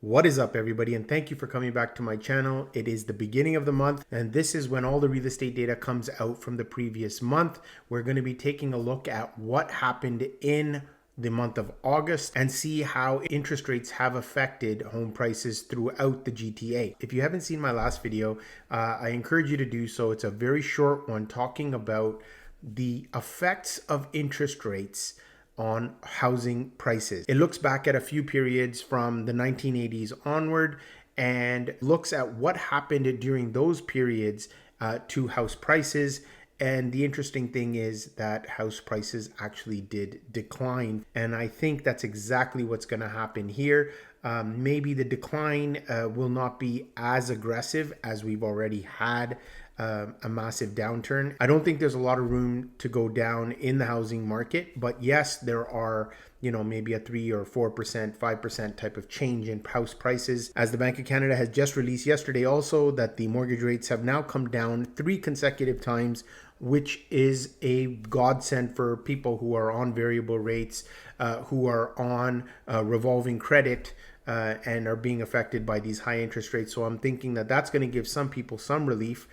What is up, everybody, and thank you for coming back to my channel. It is the beginning of the month, and this is when all the real estate data comes out from the previous month. We're going to be taking a look at what happened in the month of August and see how interest rates have affected home prices throughout the GTA. If you haven't seen my last video, I encourage you to do so. It's a very short one talking about the effects of interest rates on housing prices. It looks back at a few periods from the 1980s onward and looks at what happened during those periods to house prices. And the interesting thing is that house prices actually did decline. And I think that's exactly what's going to happen here. Maybe the decline will not be as aggressive as we've already had a massive downturn. I don't think there's a lot of room to go down in the housing market, but yes, there are, maybe a 3 or 4%, 5% type of change in house prices. As the Bank of Canada has just released yesterday also that the mortgage rates have now come down 3 consecutive times, which is a godsend for people who are on variable rates, who are on revolving credit, and are being affected by these high interest rates. So I'm thinking that that's going to give some people some relief,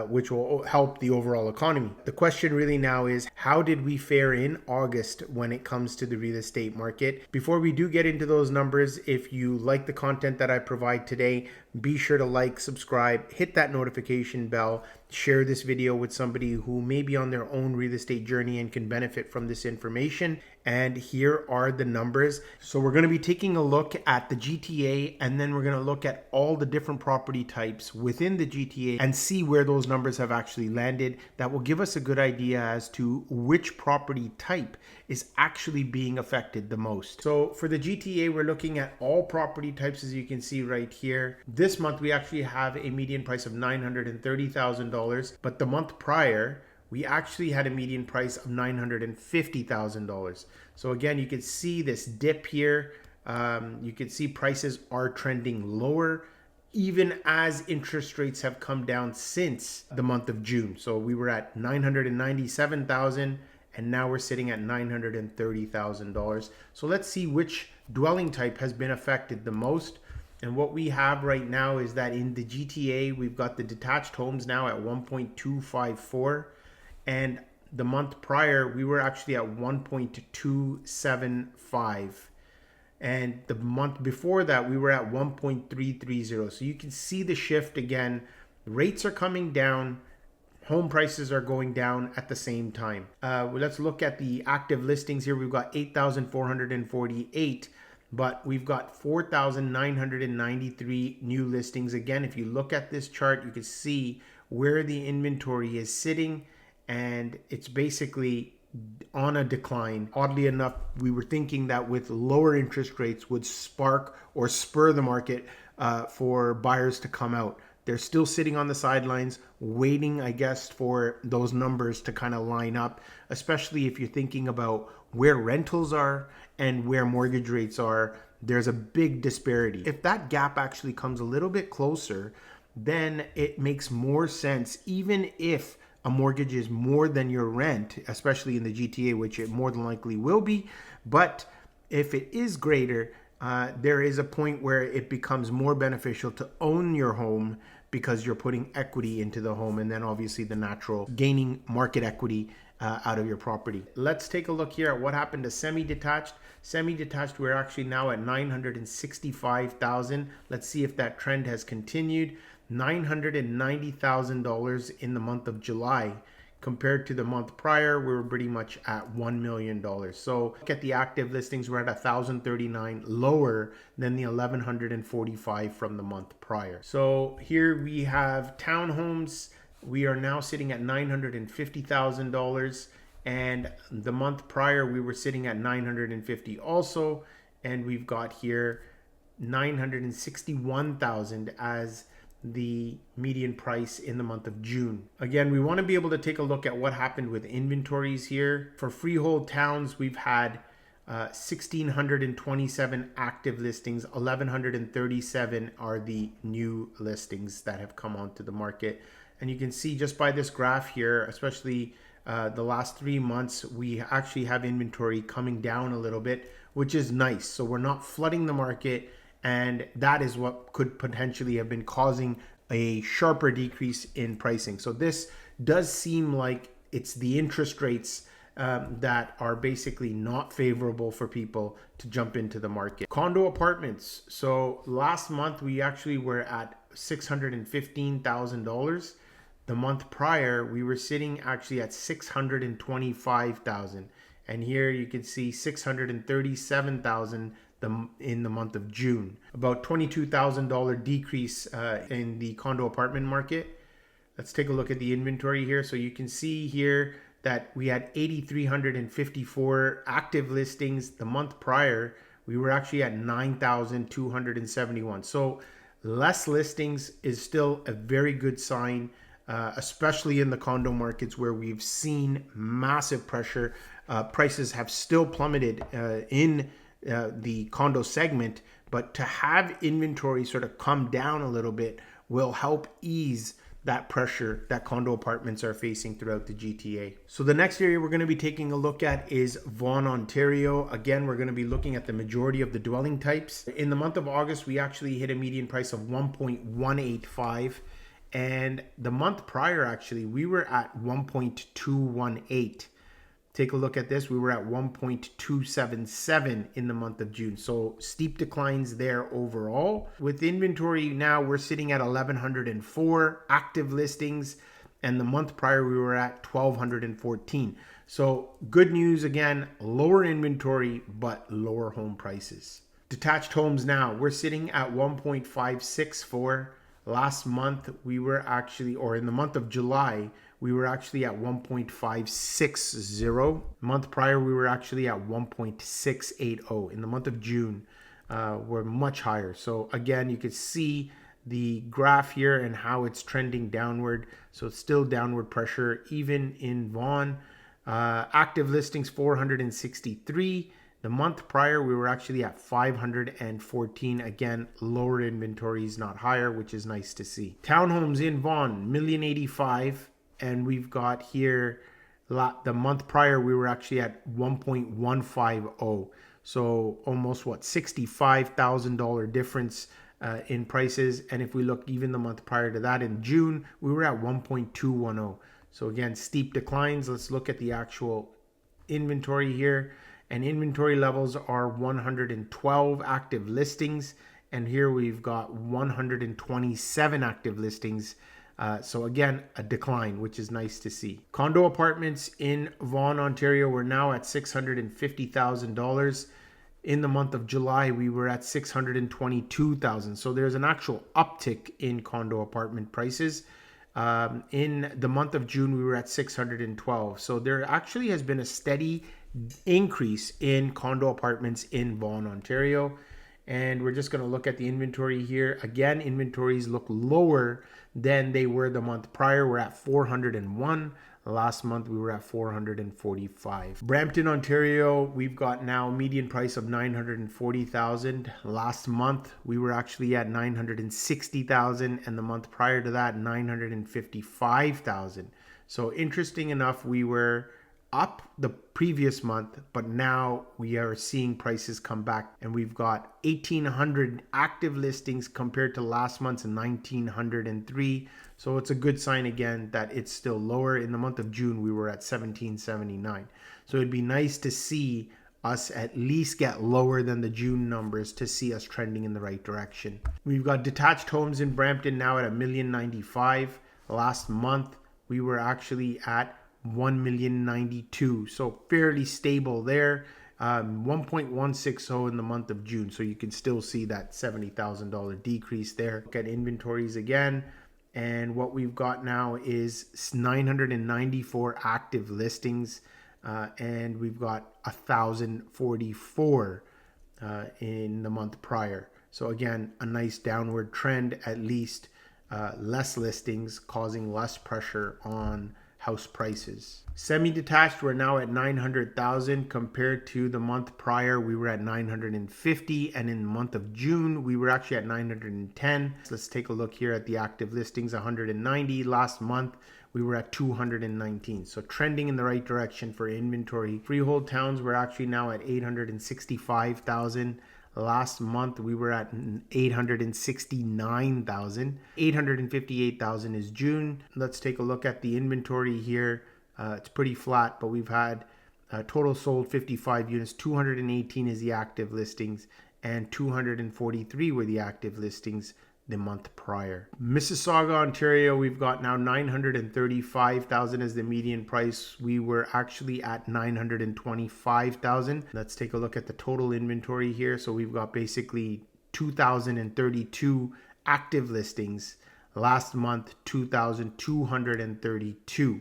which will help the overall economy. The question really now is, how did we fare in August when it comes to the real estate market? Before we do get into those numbers, if you like the content that I provide today, be sure to like, subscribe, hit that notification bell, share this video with somebody who may be on their own real estate journey and can benefit from this information. And here are the numbers. So we're going to be taking a look at the GTA, and then we're going to look at all the different property types within the GTA and see where those numbers have actually landed. That will give us a good idea as to which property type is actually being affected the most. So for the GTA, we're looking at all property types, as you can see right here. This month, we actually have a median price of $930,000, but the month prior, we actually had a median price of $950,000. So again, you can see this dip here. You can see prices are trending lower, even as interest rates have come down since the month of June. So we were at $997,000, and now we're sitting at $930,000. So let's see which dwelling type has been affected the most. And what we have right now is that in the GTA, we've got the detached homes now at 1.254. And the month prior, we were actually at 1.275. And the month before that, we were at 1.330. So you can see the shift again. Rates are coming down. Home prices are going down at the same time. Let's look at the active listings here. We've got 8,448. But we've got 4,993 new listings. Again, if you look at this chart, you can see where the inventory is sitting, and it's basically on a decline. Oddly enough, we were thinking that with lower interest rates would spark or spur the market for buyers to come out. They're still sitting on the sidelines, waiting, I guess, for those numbers to kind of line up, especially if you're thinking about where rentals are and where mortgage rates are. There's a big disparity. If that gap actually comes a little bit closer, then it makes more sense, even if a mortgage is more than your rent, especially in the GTA, which it more than likely will be. But if it is greater, there is a point where it becomes more beneficial to own your home because you're putting equity into the home, and then obviously the natural gaining market equity out of your property. Let's take a look here at what happened to semi-detached. Semi-detached, we're actually now at 965,000. Let's see if that trend has continued. $990,000 in the month of July. Compared to the month prior, we were pretty much at $1 million. So look at the active listings, we're at 1,039, lower than the 1,145 from the month prior. So here we have townhomes. We are now sitting at $950,000, and the month prior we were sitting at 950 also, and we've got here 961,000 as the median price in the month of June. Again, we want to be able to take a look at what happened with inventories here. For freehold towns, we've had 1,627 active listings. 1,137 are the new listings that have come onto the market. And you can see just by this graph here, especially the last 3 months, we actually have inventory coming down a little bit, which is nice. So we're not flooding the market, And that is what could potentially have been causing a sharper decrease in pricing. So this does seem like it's the interest rates that are basically not favorable for people to jump into the market. Condo apartments. So last month we actually were at $615,000. The month prior we were sitting actually at $625,000, and here you can see $637,000 in the month of June. About $22,000 decrease in the condo apartment market. Let's take a look at the inventory here. So you can see here that we had 8,354 active listings. The month prior, we were actually at 9,271. So less listings is still a very good sign, especially in the condo markets where we've seen massive pressure. Prices have still plummeted in the condo segment, but to have inventory sort of come down a little bit will help ease that pressure that condo apartments are facing throughout the GTA. So the next area we're going to be taking a look at is Vaughan, Ontario. Again, we're going to be looking at the majority of the dwelling types. In the month of August, we actually hit a median price of 1.185, and the month prior actually we were at 1.218. Take a look at this. We were at 1.277 in the month of June. So steep declines there overall. With inventory now, we're sitting at 1,104 active listings, and the month prior we were at 1,214. So good news again, lower inventory, but lower home prices. Detached homes now, we're sitting at 1.564. Last month we were actually, or in the month of July, we were actually at 1.560. Month prior, we were actually at 1.680. In the month of June, we're much higher. So again, you can see the graph here and how it's trending downward. So it's still downward pressure, even in Vaughan. Active listings, 463. The month prior, we were actually at 514. Again, lower inventories, not higher, which is nice to see. Townhomes in Vaughan, 1,085,000. And we've got here the month prior we were actually at 1.150. So almost $65,000 difference in prices. And if we look even the month prior to that in June, we were at 1.210. So again, steep declines. Let's look at the actual inventory here. And inventory levels are 112 active listings. And here we've got 127 active listings. So again, a decline, which is nice to see. Condo apartments in Vaughan, Ontario, we're now at $650,000. In the month of July, we were at $622,000. So there's an actual uptick in condo apartment prices. In the month of June, we were at $612,000. So there actually has been a steady increase in condo apartments in Vaughan, Ontario. And we're just going to look at the inventory here. Again, inventories look lower than they were the month prior. We're at 401. Last month, we were at 445. Brampton, Ontario, we've got now a median price of 940,000. Last month, we were actually at 960,000. And the month prior to that, 955,000. So interesting enough, we were up the previous month, but now we are seeing prices come back, and we've got 1,800 active listings compared to last month's 1,903. So it's a good sign again that it's still lower. In the month of June, we were at 1,779. So it'd be nice to see us at least get lower than the June numbers to see us trending in the right direction. We've got detached homes in Brampton now at $1,095,000. Last month, we were actually at $1,092,000, so fairly stable there. 1.160 in the month of June, so you can still see that $70,000 decrease there. Look at inventories again, and what we've got now is 994 active listings, and we've got 1,044 in the month prior. So again, a nice downward trend, at least. Less listings causing less pressure on house prices. Semi-detached, we're now at 900,000 compared to the month prior. We were at 950, and in the month of June, we were actually at 910. So let's take a look here at the active listings, 190. Last month, we were at 219. So trending in the right direction for inventory. Freehold towns, we're actually now at 865,000. Last month, we were at 869,000. 858,000 is June. Let's take a look at the inventory here. It's pretty flat, but we've had total sold 55 units. 218 is the active listings, and 243 were the active listings the month prior. Mississauga, Ontario, we've got now 935,000 as the median price. We were actually at 925,000. Let's take a look at the total inventory here. So we've got basically 2,032 active listings. Last month, 2,232.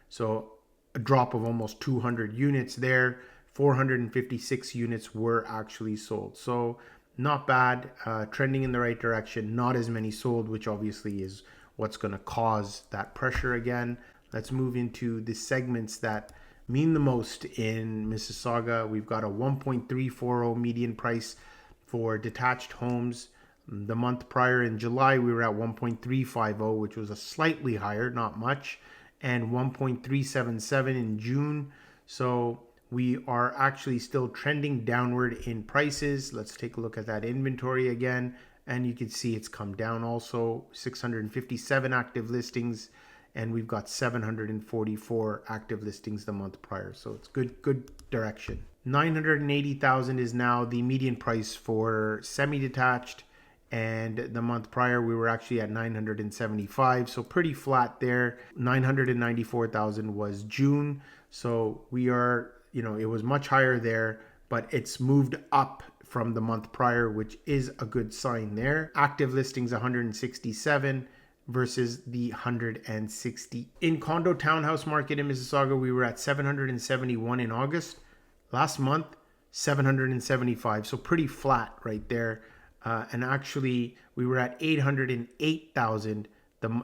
So a drop of almost 200 units there. 456 units were actually sold. So not bad, trending in the right direction. Not as many sold, which obviously is what's going to cause that pressure again. Let's move into the segments that mean the most in Mississauga. We've got a 1.340 median price for detached homes. The month prior in July, we were at 1.350, which was a slightly higher, not much, and 1.377 in June. So we are actually still trending downward in prices. Let's take a look at that inventory again. And you can see it's come down also. 657 active listings, and we've got 744 active listings the month prior. So it's good direction. 980,000 is now the median price for semi-detached. And the month prior, we were actually at 975. So pretty flat there. 994,000 was June. So we are, it was much higher there, but it's moved up from the month prior, which is a good sign there. Active listings 167 versus the 160. In condo townhouse market in Mississauga, we were at 771 in August. Last month, 775. So pretty flat right there. And actually, we were at 808,000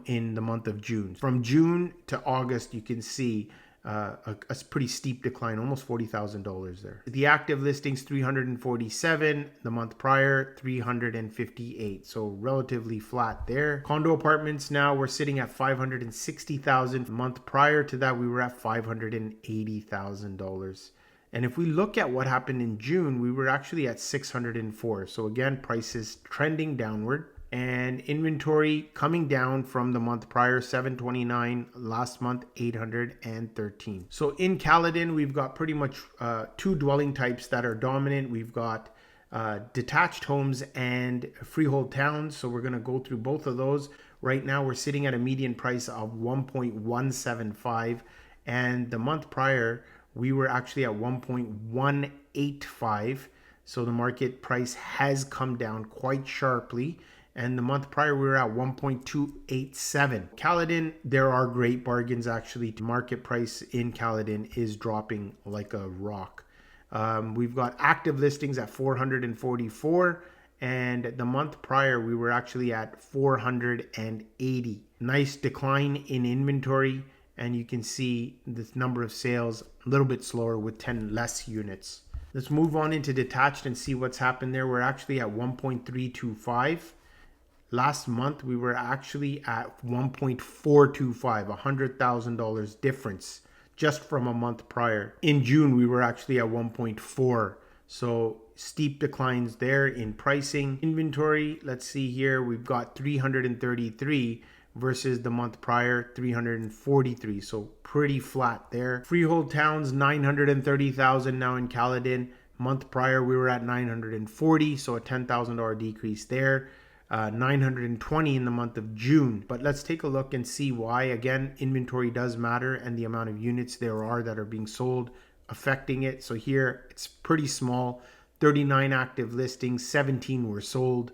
in the month of June. From June to August, you can see a pretty steep decline, almost $40,000 there. The active listings, 347. The month prior, 358. So relatively flat there. Condo apartments now, we're sitting at 560,000. The month prior to that, we were at $580,000. And if we look at what happened in June, we were actually at 604. So again, prices trending downward, and inventory coming down from the month prior, 729. Last month, 813. So in Caledon, we've got pretty much two dwelling types that are dominant. We've got detached homes and freehold towns. So we're going to go through both of those. Right now, we're sitting at a median price of 1.175. And the month prior, we were actually at 1.185. So the market price has come down quite sharply. And the month prior, we were at 1.287. Caledon, there are great bargains actually. Market price in Caledon is dropping like a rock. We've got active listings at 444. And the month prior, we were actually at 480. Nice decline in inventory. And you can see the number of sales a little bit slower with 10 less units. Let's move on into detached and see what's happened there. We're actually at 1.325. Last month, we were actually at 1.425, $100,000 difference just from a month prior. In June, we were actually at 1.4. So steep declines there in pricing. Inventory, let's see here, we've got 333 versus the month prior, 343. So pretty flat there. Freehold towns, 930,000 now in Caledon. Month prior, we were at 940. So a $10,000 decrease there. 920 in the month of June. But let's take a look and see why. Again, inventory does matter, and the amount of units there are that are being sold affecting it. So here it's pretty small. 39 active listings, 17 were sold,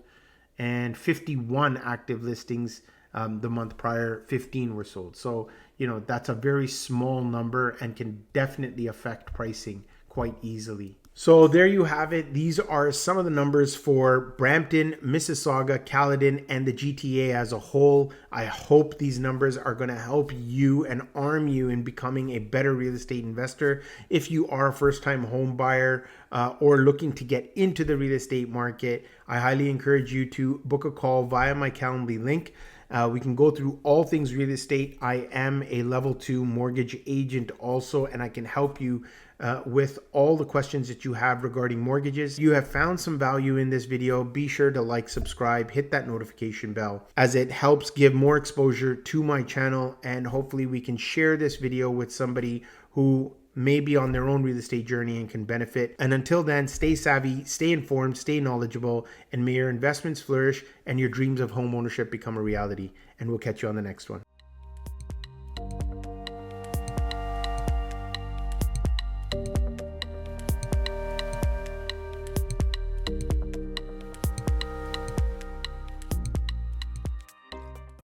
and 51 active listings the month prior, 15 were sold. So, that's a very small number and can definitely affect pricing quite easily. So there you have it. These are some of the numbers for Brampton, Mississauga, Caledon, and the GTA as a whole. I hope these numbers are going to help you and arm you in becoming a better real estate investor. If you are a first-time home buyer or looking to get into the real estate market, I highly encourage you to book a call via my Calendly link. We can go through all things real estate. I am a level 2 mortgage agent also, and I can help you with all the questions that you have regarding mortgages. If you have found some value in this video, be sure to like, subscribe, hit that notification bell, as it helps give more exposure to my channel, and hopefully we can share this video with somebody who may be on their own real estate journey and can benefit. And until then, stay savvy, stay informed, stay knowledgeable, and may your investments flourish and your dreams of home ownership become a reality. And we'll catch you on the next one.